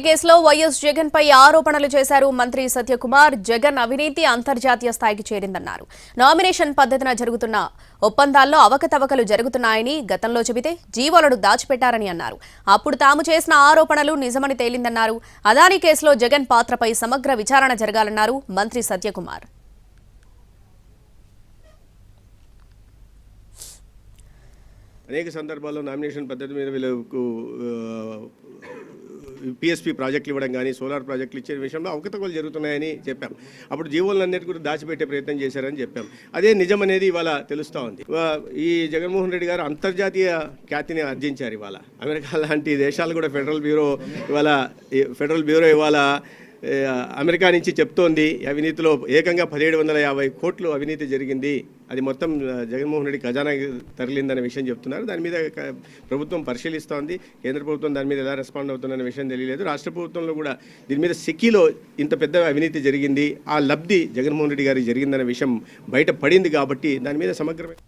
కేసులో వైఎస్ జగన్ పై ఆరోపణలు చేశారు మంత్రి సత్యకుమార్. జగన్ అవినీతి అంతర్జాతీయ స్థాయికి చేరిందన్నారు. నామినేషన్ పద్ధతిన జరుగుతున్న ఒప్పందాల్లో అవకతవకలు జరుగుతున్నాయని గతంలో చెబితే జీవోలను దాచిపెట్టారని అన్నారు. అప్పుడు తాము చేసిన ఆరోపణలు నిజమని తేలిందన్నారు. అదానీ కేసులో జగన్ పాత్రపై సమగ్ర విచారణ జరగాలన్నారు మంత్రి సత్యకుమార్. అనేక సందర్భాల్లో నామినేషన్ పద్ధతి మీద వీళ్ళకు పిఎస్పీ ప్రాజెక్టులు ఇవ్వడం కానీ సోలార్ ప్రాజెక్టులు ఇచ్చే విషయంలో అవకతవకలు జరుగుతున్నాయని చెప్పాం. అప్పుడు జీవోలన్నిటి కూడా దాచిపెట్టే ప్రయత్నం చేశారని చెప్పాం. అదే నిజం అనేది ఇవాళ తెలుస్తూ ఉంది. ఈ జగన్మోహన్ రెడ్డి గారు అంతర్జాతీయ ఖ్యాతిని ఆర్జించారు. ఇవాళ అమెరికా లాంటి దేశాలు కూడా ఫెడరల్ బ్యూరో ఇవాళ అమెరికా నుంచి చెప్తోంది అవినీతిలో ఏకంగా 1750 కోట్లు అవినీతి జరిగింది, అది మొత్తం జగన్మోహన్ రెడ్డి ఖజానా తరలిందనే విషయం చెప్తున్నారు. దాని మీద ప్రభుత్వం పరిశీలిస్తోంది. కేంద్ర ప్రభుత్వం దాని మీద ఎలా రెస్పాండ్ అవుతుందనే విషయం తెలియలేదు. రాష్ట్ర ప్రభుత్వంలో కూడా దీని మీద సిక్కిలో ఇంత పెద్ద అవినీతి జరిగింది, ఆ లబ్ధి జగన్మోహన్ రెడ్డి గారికి జరిగిందనే విషయం బయట పడింది. కాబట్టి దాని మీద సమగ్రమైన